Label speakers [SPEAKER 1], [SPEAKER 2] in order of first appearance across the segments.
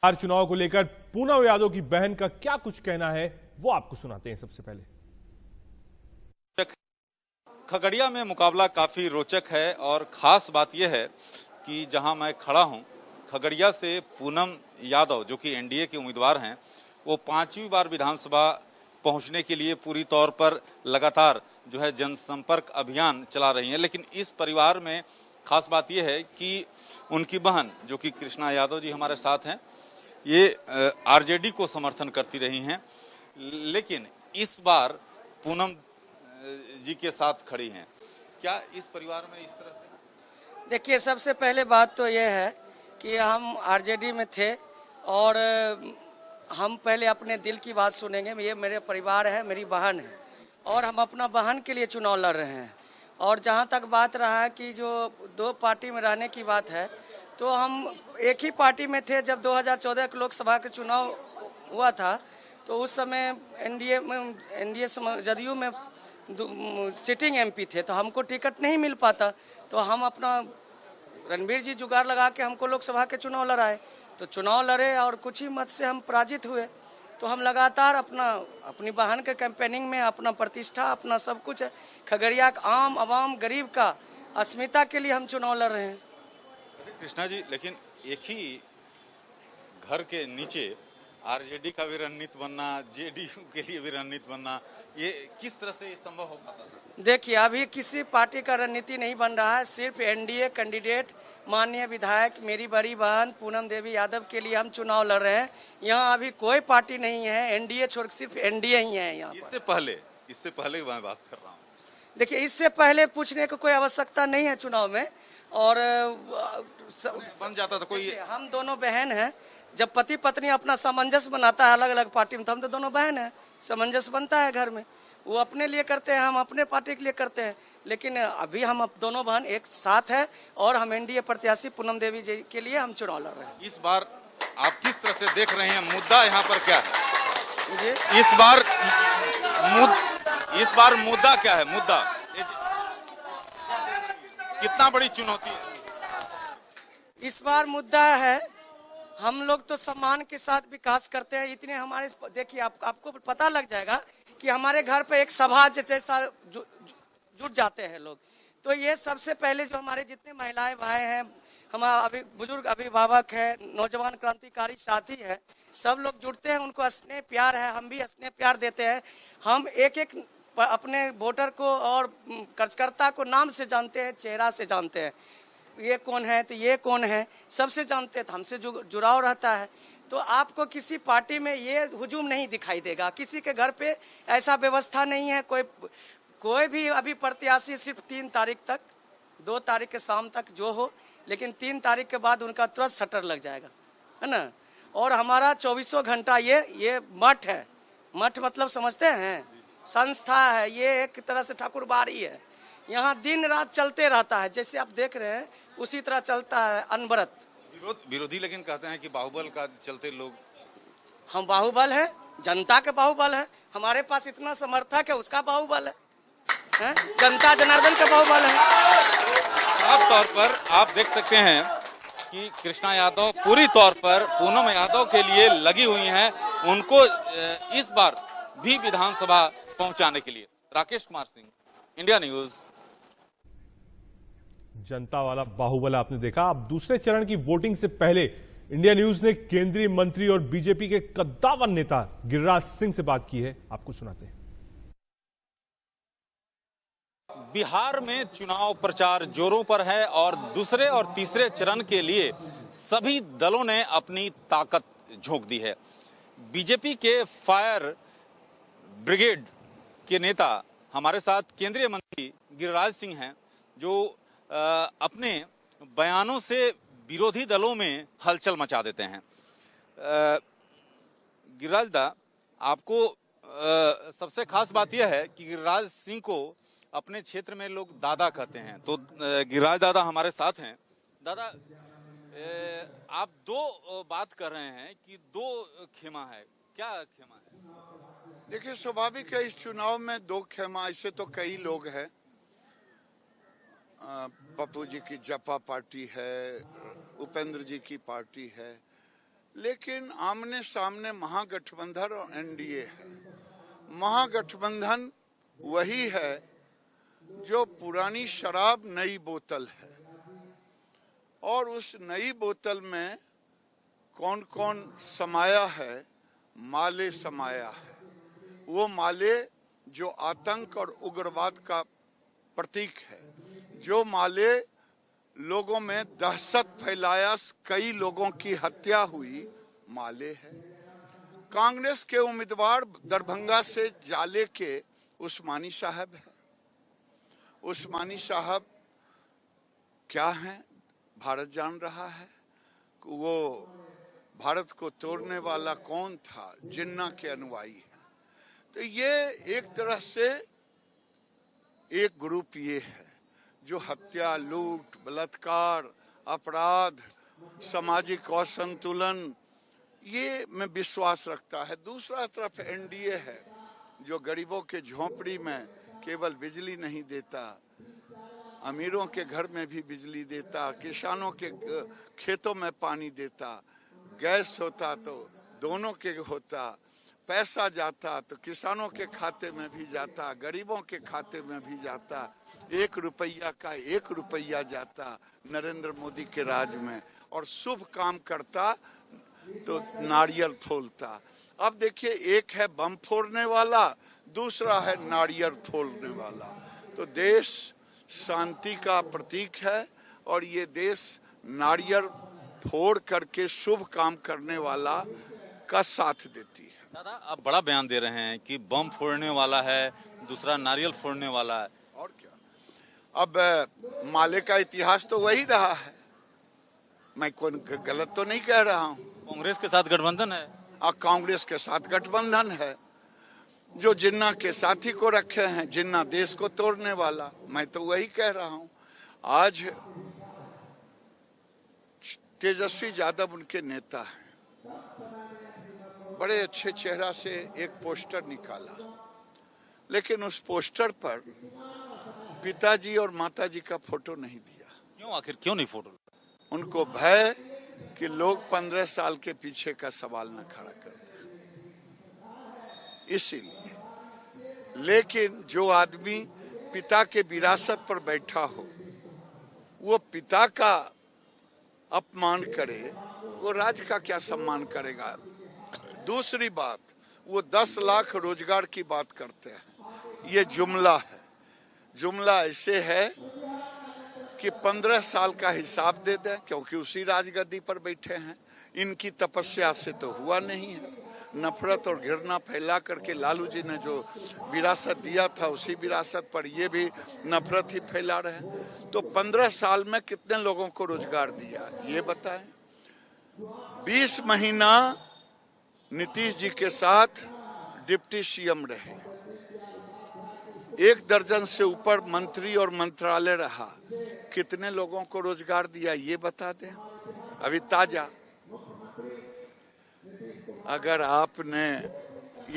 [SPEAKER 1] बिहार चुनाव को लेकर पूनम यादव की बहन का क्या कुछ कहना है वो आपको सुनाते हैं। सबसे पहले
[SPEAKER 2] खगड़िया में मुकाबला काफी रोचक है और खास बात यह है कि जहां मैं खड़ा हूं खगड़िया से पूनम यादव जो कि एनडीए के उम्मीदवार हैं, वो 5वीं बार विधानसभा पहुंचने के लिए पूरी तौर पर लगातार जो है जनसंपर्क अभियान चला रही हैं। लेकिन इस परिवार में खास बात यह है कि उनकी बहन जो कि कृष्णा यादव जी हमारे साथ हैं, ये आरजेडी को समर्थन करती रही हैं, लेकिन इस बार पूनम जी के साथ खड़ी हैं। क्या इस परिवार में इस तरह से?
[SPEAKER 3] देखिए, सबसे पहले बात तो यह है कि हम आरजेडी में थे और हम पहले अपने दिल की बात सुनेंगे। ये मेरे परिवार है, मेरी बहन है और हम अपना बहन के लिए चुनाव लड़ रहे हैं। और जहाँ तक बात रहा है कि जो दो पार्टी में रहने की बात है, तो हम एक ही पार्टी में थे जब 2014 के लोकसभा के चुनाव हुआ था। तो उस समय एनडीए जदयू में सिटिंग एमपी थे, तो हमको टिकट नहीं मिल पाता, तो हम अपना रणबीर जी जुगाड़ लगा के हमको लोकसभा के चुनाव लड़ाए। तो चुनाव लड़े और कुछ ही मत से हम पराजित हुए। तो हम लगातार अपनी बहन के कैंपेनिंग में अपना प्रतिष्ठा, अपना सब कुछ है, खगड़िया का आम आवाम गरीब का अस्मिता के लिए हम चुनाव लड़ रहे हैं।
[SPEAKER 2] कृष्णा जी, लेकिन एक ही घर के नीचे आरजेडी का भी रणनीति बनना, जेडीयू के लिए भी रणनीति बनना, ये किस तरह से संभव हो पाता था?
[SPEAKER 3] देखिए, अभी किसी पार्टी का रणनीति नहीं बन रहा है। सिर्फ एनडीए कैंडिडेट माननीय विधायक मेरी बड़ी बहन पूनम देवी यादव के लिए हम चुनाव लड़ रहे हैं। यहाँ अभी कोई पार्टी नहीं है, एनडीए छोड़ सिर्फ एनडीए ही है यहाँ।
[SPEAKER 2] इससे पहले मैं बात कर रहा हूँ।
[SPEAKER 3] देखिए, इससे पहले पूछने को कोई आवश्यकता नहीं है चुनाव में। और
[SPEAKER 2] बन जाता था कोई।
[SPEAKER 3] हम दोनों बहन हैं। जब पति पत्नी अपना सामंजस्य बनाता है अलग अलग पार्टी में, तो हम तो दोनों बहन हैं, सामंजस्य बनता है घर में। वो अपने लिए करते हैं, हम अपने पार्टी के लिए करते हैं। लेकिन अभी हम दोनों बहन एक साथ है और हम एनडीए प्रत्याशी पूनम देवी जी के लिए हम चुनाव लड़ रहे हैं।
[SPEAKER 2] इस बार आप किस तरह से देख रहे हैं? मुद्दा यहाँ पर क्या है
[SPEAKER 3] जी?
[SPEAKER 2] इस बार मुद्दा क्या है? मुद्दा कितना बड़ी चुनौती है
[SPEAKER 3] इस बार? मुद्दा है, हम लोग तो सम्मान के साथ विकास करते हैं। इतने हमारे, देखिए आपको पता लग जाएगा कि हमारे घर पे एक सभा जैसा जुट जाते हैं लोग। तो ये सबसे पहले जो हमारे जितने महिलाएं भाई हैं, हमारा अभी बुजुर्ग अभिभावक है, नौजवान क्रांतिकारी साथी है, सब लोग जुड़ते हैं, उनको स्नेह प्यार है, हम भी स्नेह प्यार देते हैं। हम एक एक अपने वोटर को और कार्यकर्ता को नाम से जानते हैं, चेहरा से जानते हैं। ये कौन है तो ये कौन है, सबसे जानते हैं, तो हमसे जुड़ाव रहता है। तो आपको किसी पार्टी में ये हुजूम नहीं दिखाई देगा। किसी के घर पे ऐसा व्यवस्था नहीं है। कोई भी अभी प्रत्याशी सिर्फ 3 तारीख तक, 2 तारीख के शाम तक जो हो, लेकिन 3 तारीख के बाद उनका तुरंत शटर लग जाएगा, है ना। और हमारा 24 घंटा ये मठ है। मठ मतलब समझते हैं, संस्था है। ये एक तरह से ठाकुरबाड़ी है। यहाँ दिन रात चलते रहता है, जैसे आप देख रहे हैं उसी तरह चलता है अनवरत।
[SPEAKER 2] विरोधी लेकिन कहते हैं कि बाहुबल का चलते लोग।
[SPEAKER 3] हम बाहुबल है, जनता के बाहुबल है। हमारे पास इतना समर्थक है, उसका बाहुबल है, जनता जनार्दन का बाहुबल है।
[SPEAKER 2] साफ तौर पर आप देख सकते हैं कि कृष्णा यादव पूरी तौर पर पूनम यादव के लिए लगी हुई हैं, उनको इस बार भी विधानसभा पहुंचाने के लिए। Rakesh Kumar Singh, India news.
[SPEAKER 1] जनता वाला बाहुबल आपने देखा। अब दूसरे चरण की वोटिंग से पहले इंडिया न्यूज ने केंद्रीय मंत्री और बीजेपी के कद्दावर नेता गिरिराज सिंह से बात की है, आपको सुनाते हैं।
[SPEAKER 2] बिहार में चुनाव प्रचार जोरों पर है और दूसरे और तीसरे चरण के लिए सभी दलों ने अपनी ताकत झोंक दी है। बीजेपी के फायर ब्रिगेड के नेता हमारे साथ केंद्रीय मंत्री गिरिराज सिंह हैं, जो अपने बयानों से विरोधी दलों में हलचल मचा देते हैं। गिरिराज दा, आपको सबसे खास बात यह है कि गिरिराज सिंह को अपने क्षेत्र में लोग दादा कहते हैं। तो गिरिराज दादा हमारे साथ हैं। दादा, आप 2 बात कर रहे हैं कि 2 खेमा है, क्या खेमा है?
[SPEAKER 4] देखिए, स्वाभाविक है, इस चुनाव में 2 खेमा, ऐसे तो कई लोग हैं। पप्पू जी की जपा पार्टी है, उपेंद्र जी की पार्टी है, लेकिन आमने सामने महागठबंधन और एनडीए है। महागठबंधन वही है जो पुरानी शराब नई बोतल है, और उस नई बोतल में कौन कौन समाया है? माले समाया है। वो माले जो आतंक और उग्रवाद का प्रतीक है, जो माले लोगों में दहशत फैलाया, कई लोगों की हत्या हुई, माले है। कांग्रेस के उम्मीदवार दरभंगा से जाले के उस्मानी साहब है। उस्मानी साहब क्या हैं? भारत जान रहा है। वो भारत को तोड़ने वाला कौन था? जिन्ना के अनुयायी है। तो ये एक तरह से एक ग्रुप ये है जो हत्या, लूट, बलात्कार, अपराध, सामाजिक असंतुलन, ये में विश्वास रखता है। दूसरा तरफ एनडीए है जो गरीबों के झोंपड़ी में केवल बिजली नहीं देता, अमीरों के घर में भी बिजली देता, किसानों के खेतों में पानी देता, गैस होता तो दोनों के होता, पैसा जाता तो किसानों के खाते में भी जाता, गरीबों के खाते में भी जाता। 1 रुपया का 1 रुपया जाता नरेंद्र मोदी के राज में, और शुभ काम करता तो नारियल फोड़ता। अब देखिए, एक है बम फोड़ने वाला, दूसरा है नारियल फोड़ने वाला। तो देश शांति का प्रतीक है, और ये देश नारियल फोड़ करके शुभ काम करने वाला का साथ देती है।
[SPEAKER 2] दादा, आप बड़ा बयान दे रहे हैं कि बम फोड़ने वाला है, दूसरा नारियल फोड़ने वाला है,
[SPEAKER 4] और क्या? अब माले का इतिहास तो वही रहा है। मैं कोई गलत तो नहीं कह रहा हूँ।
[SPEAKER 2] कांग्रेस के साथ गठबंधन है।
[SPEAKER 4] कांग्रेस के साथ गठबंधन है, जो जिन्ना के साथी को रखे हैं, जिन्ना देश को तोड़ने वाला। मैं तो वही कह रहा हूँ। आज तेजस्वी यादव उनके नेता हैं, बड़े अच्छे चेहरा से एक पोस्टर निकाला, लेकिन उस पोस्टर पर पिताजी और माताजी का फोटो नहीं दिया।
[SPEAKER 2] क्यों? आखिर क्यों नहीं फोटो?
[SPEAKER 4] उनको भय कि लोग 15 साल के पीछे का सवाल न खड़ा कर दे, इसीलिए। लेकिन जो आदमी पिता के विरासत पर बैठा हो, वो पिता का अपमान करे, वो राज का क्या सम्मान करेगा? दूसरी बात, वो 10 लाख रोजगार की बात करते हैं। ये जुमला है। जुमला ऐसे है कि 15 साल का हिसाब दे दें, क्योंकि उसी राजगद्दी पर बैठे हैं। इनकी तपस्या से तो हुआ नहीं है। नफरत और घृणा फैला करके लालू जी ने जो विरासत दिया था, उसी विरासत पर ये भी नफरत ही फैला रहे हैं। तो 15 साल में कितने लोगों को रोजगार दिया, ये बताएं। 20 महीना नीतीश जी के साथ डिप्टी सीएम रहे, 1 दर्जन से ऊपर मंत्री और मंत्रालय रहा, कितने लोगों को रोजगार दिया, ये बता दें। अभी ताजा, अगर आपने,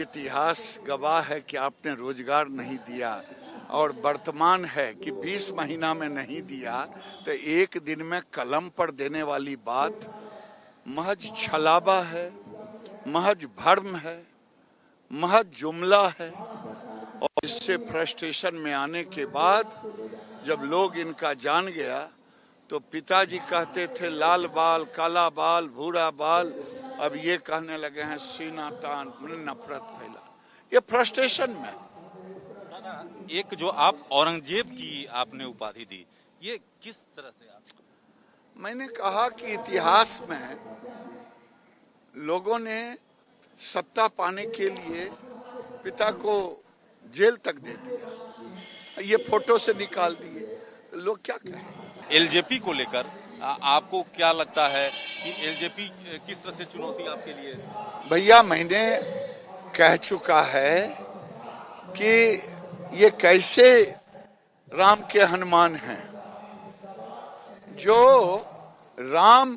[SPEAKER 4] इतिहास गवाह है कि आपने रोजगार नहीं दिया, और वर्तमान है कि 20 महीना में नहीं दिया, तो 1 दिन में कलम पर देने वाली बात महज छलावा है, महज भ्रम है, महज जुमला है। और इससे फ्रस्ट्रेशन में आने के बाद जब लोग इनका जान गया, तो पिताजी कहते थे लाल बाल, काला बाल, भूरा बाल, अब ये कहने लगे हैं सीना तान, नफरत फैला। ये फ्रस्ट्रेशन में।
[SPEAKER 2] एक जो आप औरंगजेब की आपने उपाधि दी, ये किस तरह से? आप,
[SPEAKER 4] मैंने कहा कि इतिहास में लोगों ने सत्ता पाने के लिए पिता को जेल तक दे दिया, ये फोटो से निकाल दिए, तो लोग क्या कहें?
[SPEAKER 2] एलजेपी को लेकर आपको क्या लगता है कि एलजेपी किस तरह से चुनौती आपके लिए?
[SPEAKER 4] भैया, मैंने कह चुका है कि ये कैसे राम के हनुमान हैं, जो राम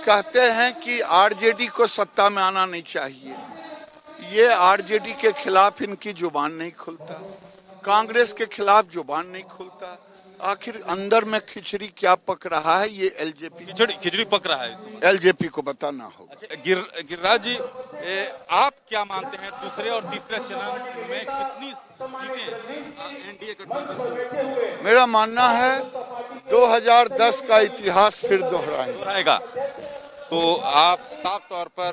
[SPEAKER 4] कहते हैं कि आरजेडी को सत्ता में आना नहीं चाहिए, ये आरजेडी के खिलाफ इनकी जुबान नहीं खुलता, कांग्रेस के खिलाफ जुबान नहीं खुलता। आखिर अंदर में खिचड़ी क्या पक रहा है ये एलजेपी
[SPEAKER 2] खिचड़ी पक रहा है इसको।
[SPEAKER 4] एलजेपी को बताना होगा।
[SPEAKER 2] अच्छा, गिरिराज जी, आप क्या मानते हैं दूसरे और तीसरे चरण में कितनी सीटें एनडीए गठबंधन?
[SPEAKER 4] मेरा मानना है 2010 का इतिहास फिर दोहराएगा।
[SPEAKER 2] तो आप साफ तौर पर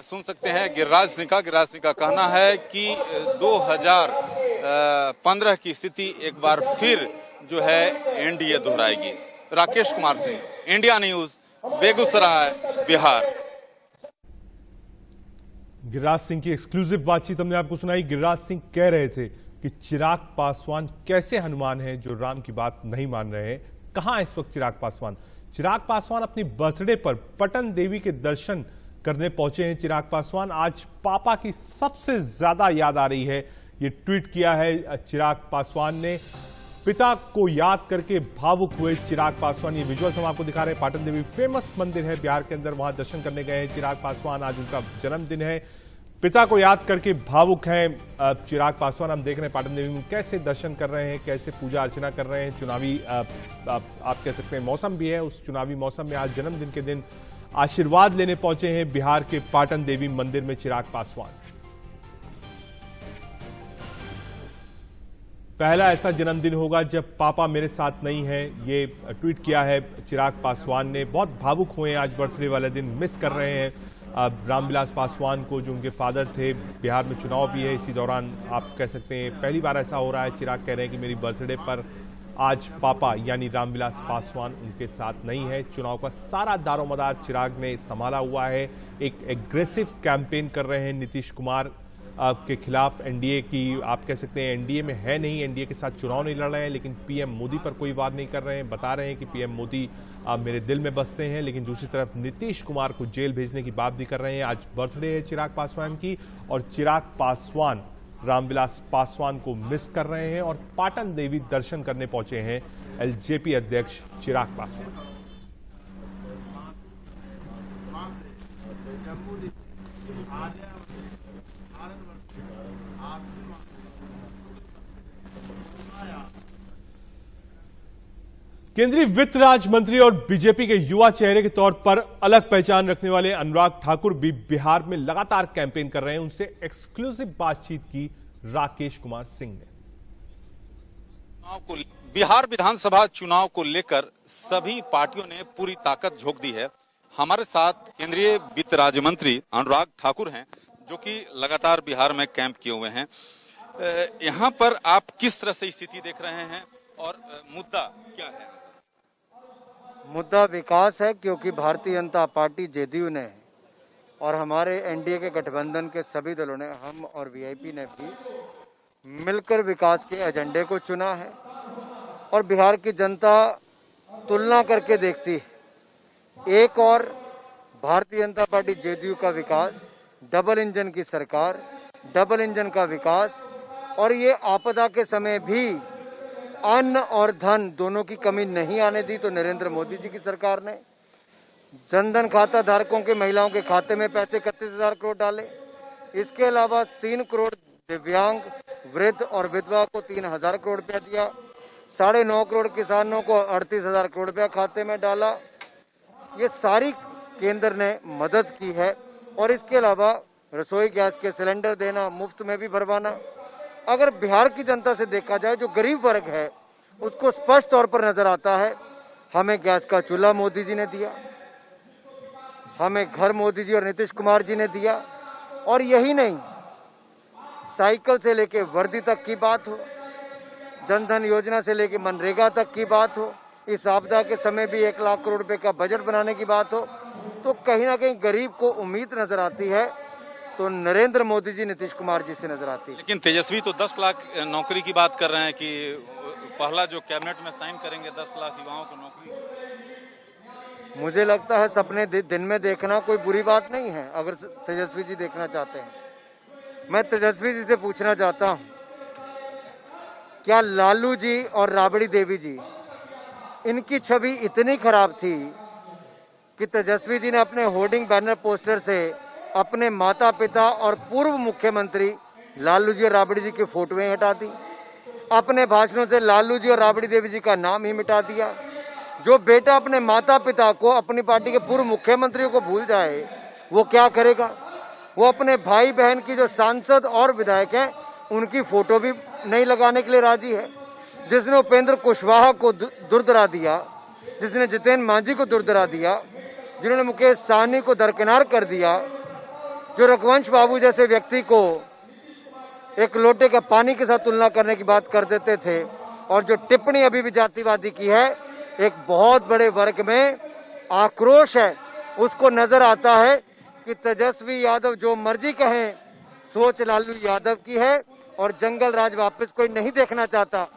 [SPEAKER 2] सुन सकते हैं गिरिराज सिंह का कहना है कि 2015 की स्थिति एक बार फिर जो है एनडीए दोहराएगी। Rakesh Kumar Singh, India News, Begusarai, Bihar.
[SPEAKER 1] गिरिराज सिंह की एक्सक्लूसिव बातचीत हमने आपको सुनाई। गिरिराज सिंह कह रहे थे कि चिराग पासवान कैसे हनुमान हैं जो राम की बात नहीं मान रहे हैं। कहां इस वक्त चिराग पासवान? चिराग पासवान अपनी बर्थडे पर पटन देवी के दर्शन करने पहुंचे हैं। चिराग पासवान आज पापा की सबसे ज्यादा याद आ रही है, ये ट्वीट किया है चिराग पासवान ने। पिता को याद करके भावुक हुए चिराग पासवान। ये विजुअल्स हम आपको दिखा रहे हैं। पाटन देवी फेमस मंदिर है बिहार के अंदर, वहां दर्शन करने गए हैं चिराग पासवान। आज उनका जन्मदिन है। पिता को याद करके भावुक हैं चिराग पासवान। हम देख रहे हैं पाटन देवी में कैसे दर्शन कर रहे हैं, कैसे पूजा अर्चना कर रहे हैं। चुनावी आप कह सकते हैं मौसम भी है, उस चुनावी मौसम में आज जन्मदिन के दिन आशीर्वाद लेने पहुंचे हैं बिहार के पाटन देवी मंदिर में चिराग पासवान। पहला ऐसा जन्मदिन होगा जब पापा मेरे साथ नहीं है, ये ट्वीट किया है चिराग पासवान ने। बहुत भावुक हुए आज बर्थडे वाले दिन, मिस कर रहे हैं रामविलास पासवान को जो उनके फादर थे। बिहार में चुनाव भी है, इसी दौरान आप कह सकते हैं पहली बार ऐसा हो रहा है। चिराग कह रहे हैं कि मेरी बर्थडे पर आज पापा यानी रामविलास पासवान उनके साथ नहीं है। चुनाव का सारा दारोमदार चिराग ने संभाला हुआ है। एक एग्रेसिव कैंपेन कर रहे हैं नीतीश कुमार के खिलाफ। एनडीए की आप कह सकते हैं एनडीए में है नहीं, एनडीए के साथ चुनाव नहीं लड़ रहे हैं, लेकिन पीएम मोदी पर कोई वार नहीं कर रहे हैं। बता रहे हैं कि पीएम मोदी मेरे दिल में बसते हैं, लेकिन दूसरी तरफ नीतीश कुमार को जेल भेजने की बात भी कर रहे हैं। आज बर्थडे है चिराग पासवान की और चिराग पासवान रामविलास पासवान को मिस कर रहे हैं और पाटन देवी दर्शन करने पहुंचे हैं एलजेपी अध्यक्ष चिराग पासवान। केंद्रीय वित्त राज्य मंत्री और बीजेपी के युवा चेहरे के तौर पर अलग पहचान रखने वाले अनुराग ठाकुर भी बिहार में लगातार कैंपेन कर रहे हैं। उनसे एक्सक्लूसिव बातचीत की राकेश कुमार सिंह ने।
[SPEAKER 2] बिहार विधानसभा चुनाव को लेकर सभी पार्टियों ने पूरी ताकत झोंक दी है। हमारे साथ केंद्रीय वित्त राज्य मंत्री अनुराग ठाकुर हैं, जो कि लगातार बिहार में कैंप किए हुए हैं। यहां पर आप किस तरह से स्थिति देख रहे हैं और मुद्दा क्या है?
[SPEAKER 5] मुद्दा विकास है, क्योंकि भारतीय जनता पार्टी जेडीयू ने और हमारे एनडीए के गठबंधन के सभी दलों ने, हम और वीआईपी ने भी मिलकर विकास के एजेंडे को चुना है। और बिहार की जनता तुलना करके देखती है, एक और भारतीय जनता पार्टी जेडीयू का विकास, डबल इंजन की सरकार, डबल इंजन का विकास, और ये आपदा के समय भी अन्न और धन दोनों की कमी नहीं आने दी तो नरेंद्र मोदी जी की सरकार ने। जनधन खाता धारकों के महिलाओं के खाते में पैसे 31,000 करोड़ डाले। इसके अलावा 3 करोड़ दिव्यांग, वृद्ध और विधवा को 3,000 करोड़ रुपया दिया। 9.5 करोड़ किसानों को 38,000 करोड़ रुपया खाते में डाला। ये सारी केंद्र ने मदद की है। और इसके अलावा रसोई गैस के सिलेंडर देना, मुफ्त में भी भरवाना। अगर बिहार की जनता से देखा जाए, जो गरीब वर्ग है उसको स्पष्ट तौर पर नजर आता है। हमें गैस का चूल्हा मोदी जी ने दिया, हमें घर मोदी जी और नीतीश कुमार जी ने दिया। और यही नहीं, साइकिल से लेके वर्दी तक की बात हो, जनधन योजना से लेके मनरेगा तक की बात हो, इस आपदा के समय भी 1 लाख करोड़ रुपए का बजट बनाने की बात हो, तो कहीं ना कहीं गरीब को उम्मीद नजर आती है तो नरेंद्र मोदी जी, नीतीश कुमार जी से नजर आती है।
[SPEAKER 2] लेकिन तेजस्वी तो 10 लाख नौकरी की बात कर रहे हैं कि पहला जो कैबिनेट में साइन करेंगे 10 लाख युवाओं को नौकरी।
[SPEAKER 5] मुझे लगता है सपने दिन में देखना कोई बुरी बात नहीं है, अगर तेजस्वी जी देखना चाहते हैं। मैं तेजस्वी जी से पूछना चाहता हूं, क्या लालू जी और राबड़ी देवी जी, इनकी छवि इतनी खराब थी कि तेजस्वी जी ने अपने होर्डिंग बैनर पोस्टर से अपने माता पिता और पूर्व मुख्यमंत्री लालू जी और राबड़ी जी की फोटोएं हटा दी? अपने भाषणों से लालू जी और राबड़ी देवी जी का नाम ही मिटा दिया। जो बेटा अपने माता पिता को, अपनी पार्टी के पूर्व मुख्यमंत्रियों को भूल जाए, वो क्या करेगा? वो अपने भाई बहन की जो सांसद और विधायक हैं उनकी फोटो भी नहीं लगाने के लिए राजी है। जिसने उपेंद्र कुशवाहा को दुर्दरा दिया, जिसने जितेंद्र मांझी को दुर्दरा दिया, जिन्होंने मुकेश सहनी को दरकिनार कर दिया, जो रघुवंश बाबू जैसे व्यक्ति को एक लोटे का पानी के साथ तुलना करने की बात कर देते थे, और जो टिप्पणी अभी भी जातिवादी की है, एक बहुत बड़े वर्ग में आक्रोश है। उसको नजर आता है कि तेजस्वी यादव जो मर्जी कहें, सोच लालू यादव की है और जंगल राज वापस कोई नहीं देखना चाहता।